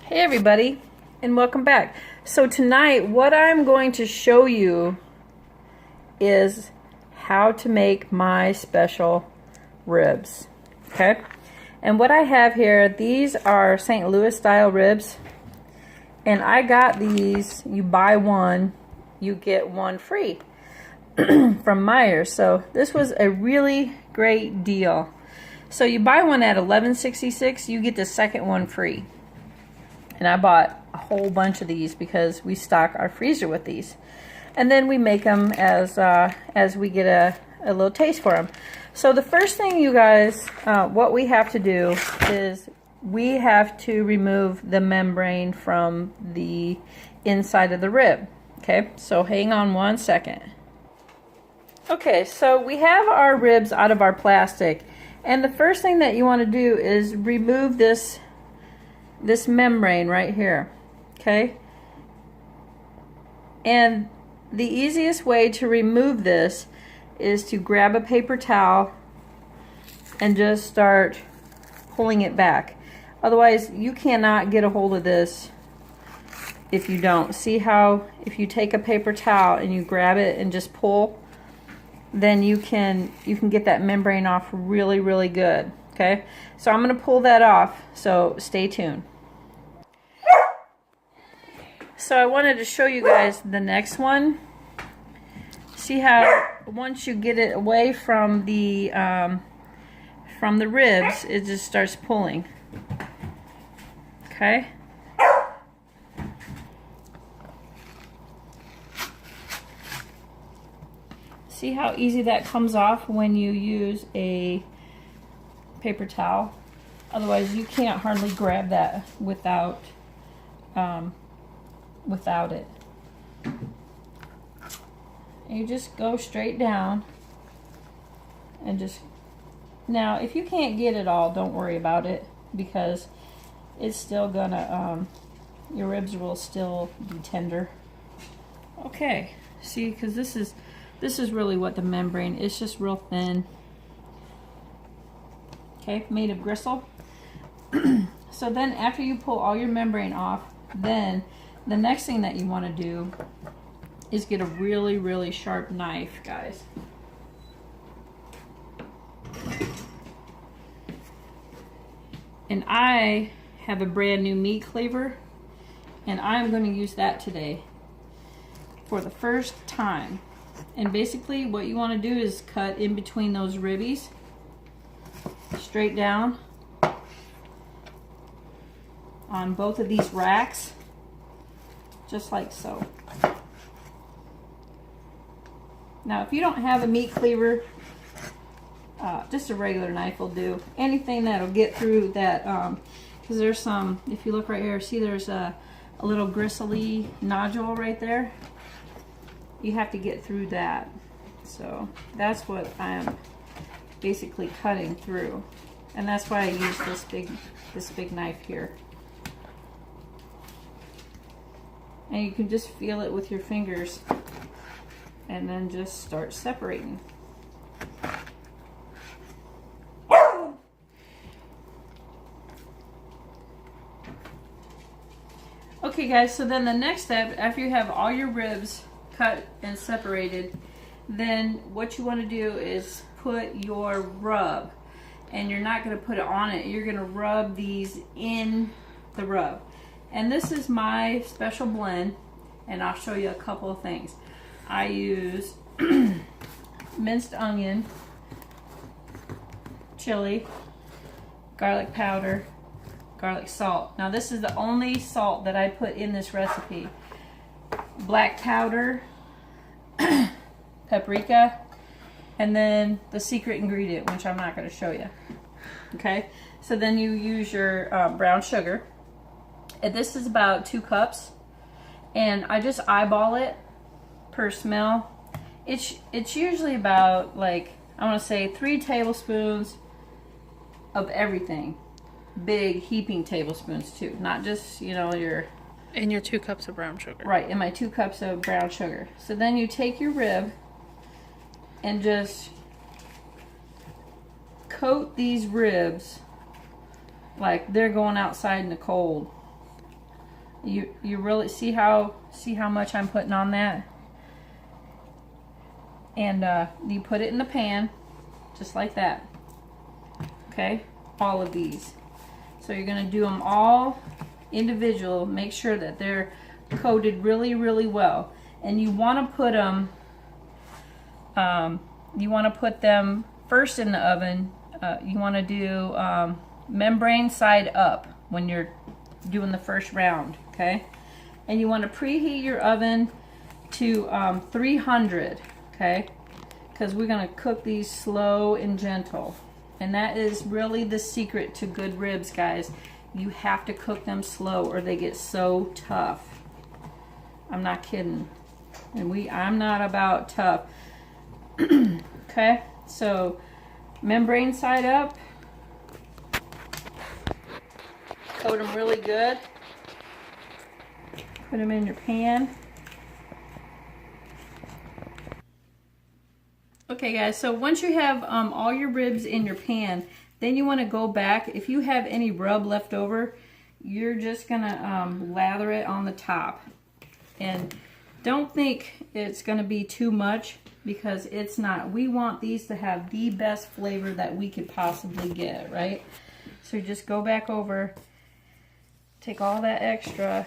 Hey everybody, and welcome back. So tonight what I'm going to show you is how to make my special ribs. Okay? And what I have here, these are St. Louis style ribs. And I got these, you buy one, you get one free from Meijer. So this was a really great deal. So you buy one at $11.66, you get the second one free. And I bought a whole bunch of these because we stock our freezer with these. And then we make them as we get a little taste for them. So the first thing, you guys, what we have to do is we have to remove the membrane from the inside of the rib. Okay, so hang on one second. Okay, so we have our ribs out of our plastic. And the first thing that you want to do is remove this membrane right here. Okay, and the easiest way to remove this is to grab a paper towel and just start pulling it back. Otherwise you cannot get a hold of this if you don't. See how if you take a paper towel and you grab it and just pull, then you can get that membrane off really good. Okay, so I'm going to pull that off, so stay tuned. So I wanted to show you guys the next one. See how once you get it away from the ribs, it just starts pulling. Okay. See how easy that comes off when you use a paper towel. Otherwise you can't hardly grab that without it. And you just go straight down and just, now if you can't get it all, don't worry about it, because it's still gonna your ribs will still be tender. Okay, see, because this is really what the membrane is, just real thin. Okay, made of gristle. So then after you pull all your membrane off, then the next thing that you want to do is get a really sharp knife, guys. And I have a brand new meat cleaver, and I'm going to use that today for the first time. And basically what you want to do is cut in between those ribbies straight down on both of these racks, just like so. Now if you don't have a meat cleaver, just a regular knife will do. Anything that'll get through that, because there's some, if you look right here, see there's a little gristly nodule right there. You have to get through that. So that's what I'm basically cutting through. And that's why I use this big knife here. And you can just feel it with your fingers and then just start separating. Okay guys, so then the next step, after you have all your ribs cut and separated, then what you want to do is put your rub, and you're not going to put it on it, you're going to rub these in the rub. And this is my special blend, and I'll show you a couple of things. I use minced onion, chili, garlic powder, garlic salt. Now this is the only salt that I put in this recipe. Black powder, paprika, and then the secret ingredient, which I'm not going to show you. Okay, so then you use your brown sugar. And this is about 2 cups, and I just eyeball it per smell. It's usually about, like, I want to say 3 tablespoons of everything. Big heaping tablespoons too, not just, you know, your... And your 2 cups of brown sugar. Right, and my 2 cups of brown sugar. So then you take your rib and just coat these ribs like they're going outside in the cold. You really see how much I'm putting on that? And you put it in the pan, just like that. Okay, all of these. So you're gonna do them all individual. Make sure that they're coated really, really well. And you want to put them. You want to put them first in the oven. You want to do membrane side up when you're doing the first round. Okay, and you want to preheat your oven to 300. Okay, because we're going to cook these slow and gentle. And that is really the secret to good ribs, guys. You have to cook them slow or they get so tough. I'm not kidding. And I'm not about tough. Okay, so membrane side up. Coat them really good. Put them in your pan. Okay guys, so once you have all your ribs in your pan, then you want to go back. If you have any rub left over, you're just gonna lather it on the top. And don't think it's gonna be too much, because it's not. We want these to have the best flavor that we could possibly get, right? So just go back over, take all that extra,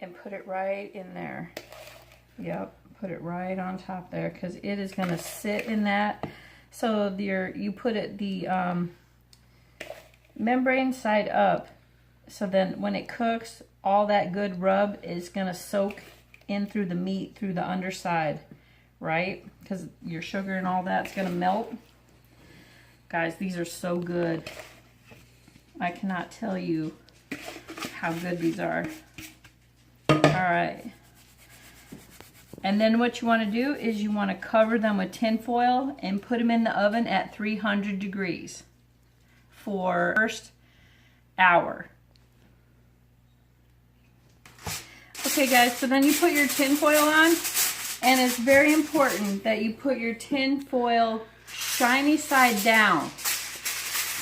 and put it right in there. Yep, put it right on top there, because it is going to sit in that. So you put it the membrane side up, so then when it cooks, all that good rub is going to soak in through the meat, through the underside, right? Because your sugar and all that's going to melt. Guys, these are so good. I cannot tell you how good these are. All right. And then what you want to do is you want to cover them with tin foil and put them in the oven at 300 degrees for the first hour. Okay guys, so then you put your tin foil on, and it's very important that you put your tin foil shiny side down.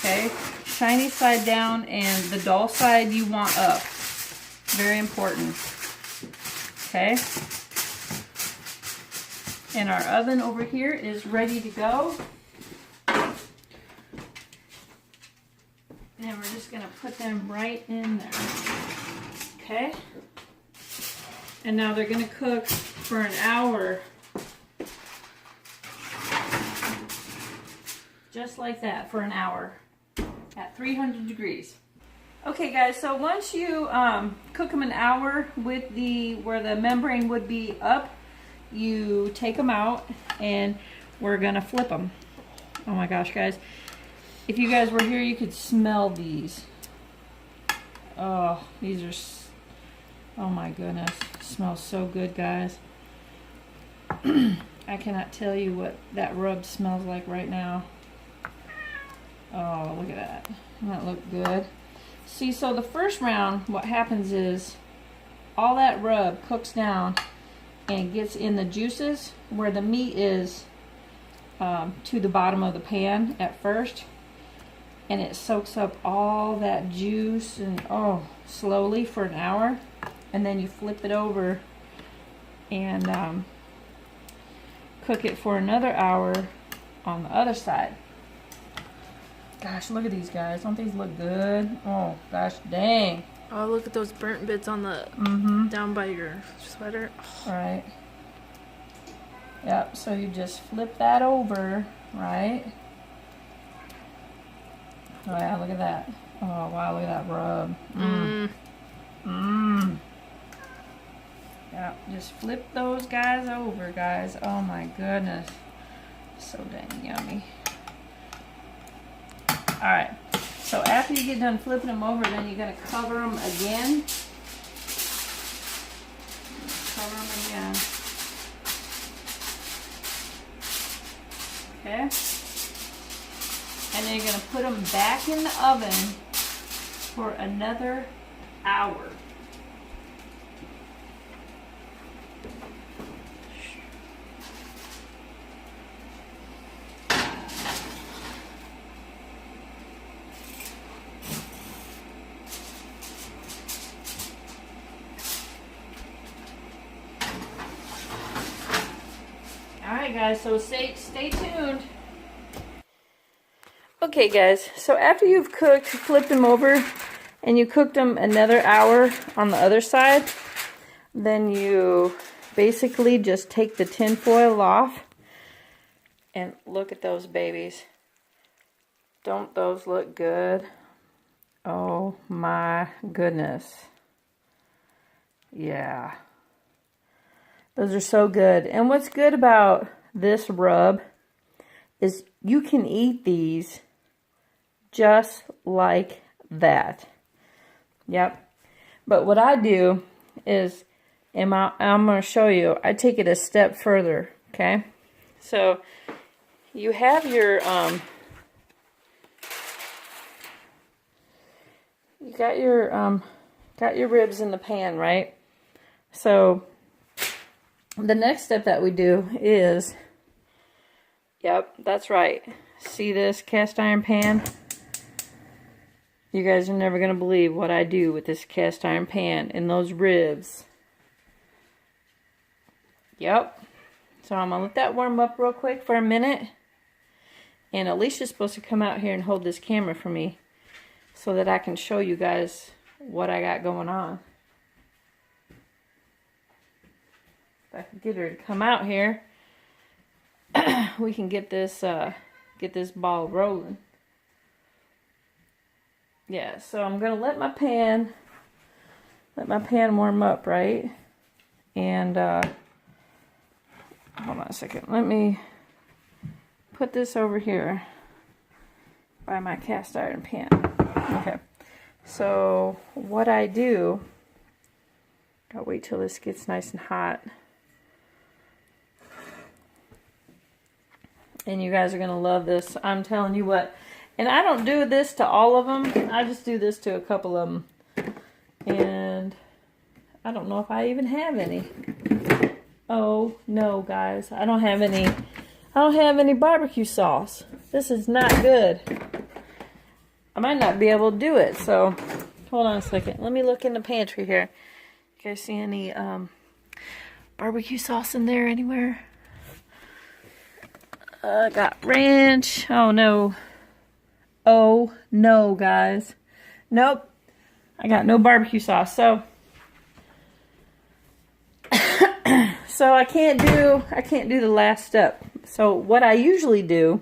Okay, shiny side down, and the dull side you want up. Very important. Okay. And our oven over here is ready to go. And we're just gonna put them right in there. Okay? And now they're gonna cook for an hour. Just like that, for an hour at 300 degrees. Okay guys, so once you cook them an hour with where the membrane would be up, you take them out and we're gonna flip them. Oh my gosh, guys. If you guys were here, you could smell these. Oh, these are, oh my goodness. Smells so good, guys. I cannot tell you what that rub smells like right now. Oh, look at that. Doesn't that look good? See, so the first round, what happens is all that rub cooks down and gets in the juices where the meat is to the bottom of the pan at first, and it soaks up all that juice and slowly for an hour, and then you flip it over and cook it for another hour on the other side. Gosh, look at these guys. Don't these look good? Oh gosh, dang. Oh, look at those burnt bits on the down by your sweater. All right. Yep, so you just flip that over, right? Oh yeah, look at that. Oh wow, look at that rub. Yeah, just flip those guys over, guys. Oh my goodness. So dang yummy. Alright, so after you get done flipping them over, then you're going to cover them again. Cover them again. Okay? And then you're going to put them back in the oven for another hour. guys, so stay tuned. Okay guys, so after you've flipped them over, and you cooked them another hour on the other side, then you basically just take the tin foil off, and look at those babies. Don't those look good? Oh my goodness. Yeah. Those are so good. And what's good about this rub is you can eat these just like that. Yep. But what I do is, I'm going to show you, I take it a step further, okay? So, you have your, you got your ribs in the pan, right? So, the next step that we do is, yep, that's right. See this cast iron pan? You guys are never going to believe what I do with this cast iron pan and those ribs. Yep. So I'm going to let that warm up real quick for a minute. And Alicia's supposed to come out here and hold this camera for me so that I can show you guys what I got going on. If I can get her to come out here, we can get this ball rolling. Yeah, so I'm gonna let my pan warm up, right? And hold on a second. Let me put this over here by my cast iron pan. Okay. So what I do, I'll wait till this gets nice and hot. And you guys are gonna love this. I'm telling you what. And I don't do this to all of them. I just do this to a couple of them. And I don't know if I even have any. Oh, no, guys. I don't have any barbecue sauce. This is not good. I might not be able to do it. So, hold on a second. Let me look in the pantry here. You guys see any barbecue sauce in there anywhere? I got ranch. Oh, no. Oh, no, guys. Nope. I got no barbecue sauce. So I can't do the last step. So what I usually do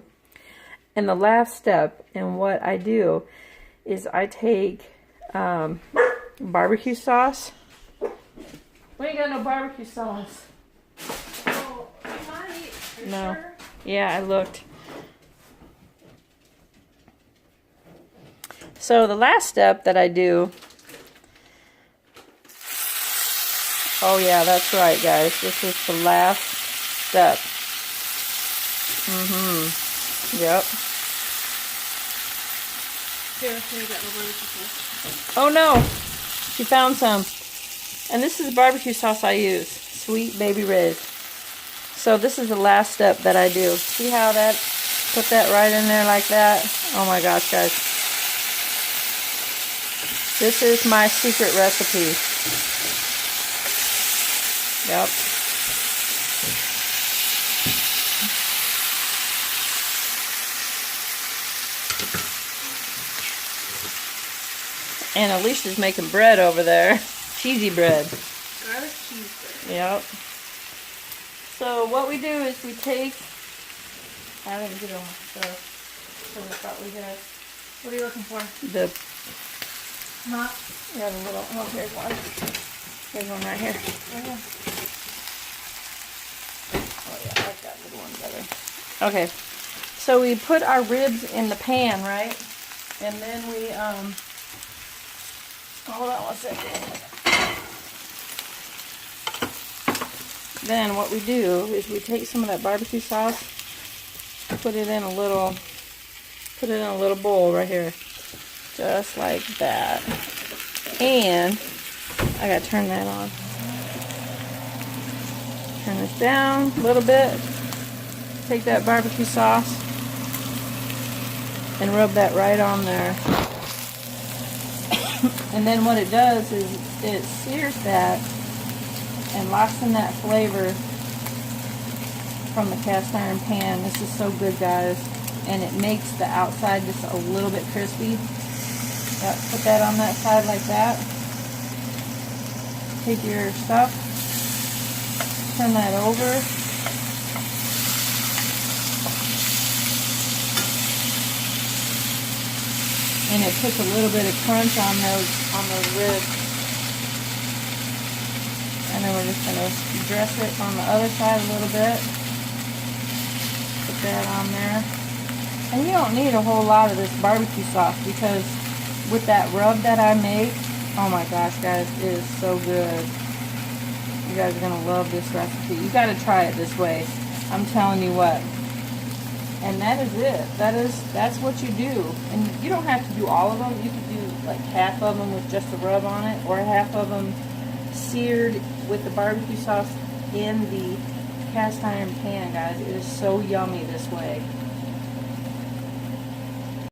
in the last step, and what I do is I take barbecue sauce. We ain't got no barbecue sauce. Oh, you might. No. Sure? Yeah, I looked. So the last step that I do, oh yeah, that's right, guys. This is the last step. Yep. Here, you got my barbecue sauce. Oh no, she found some. And this is the barbecue sauce I use, Sweet Baby Ray's. So this is the last step that I do. See how that, put that right in there like that? Oh my gosh, guys. This is my secret recipe. Yep. And Alicia's making bread over there. Cheesy bread. Garlic cheese bread. Yep. So what we do is we take, I didn't get on the thought we had. What are you looking for? The, Not. yeah, the little, oh, here's one. Here's one right here. Oh yeah, I like that little one better. Okay. So we put our ribs in the pan, right? And then we, hold on one second. Then what we do is we take some of that barbecue sauce, put it in a little bowl right here. Just like that. And I gotta turn that on. Turn this down a little bit. Take that barbecue sauce and rub that right on there. And then what it does is it sears that and locks in that flavor from the cast iron pan. This is so good, guys. And it makes the outside just a little bit crispy. Yep, put that on that side like that. Take your stuff, turn that over. And it puts a little bit of crunch on those ribs. And then we're just going to dress it on the other side a little bit. Put that on there. And you don't need a whole lot of this barbecue sauce because with that rub that I make, oh my gosh, guys, it is so good. You guys are going to love this recipe. You got to try it this way. I'm telling you what. And that is it. That's what you do. And you don't have to do all of them. You can do like half of them with just a rub on it, or half of them seared with the barbecue sauce in the cast iron pan, guys. It is so yummy this way.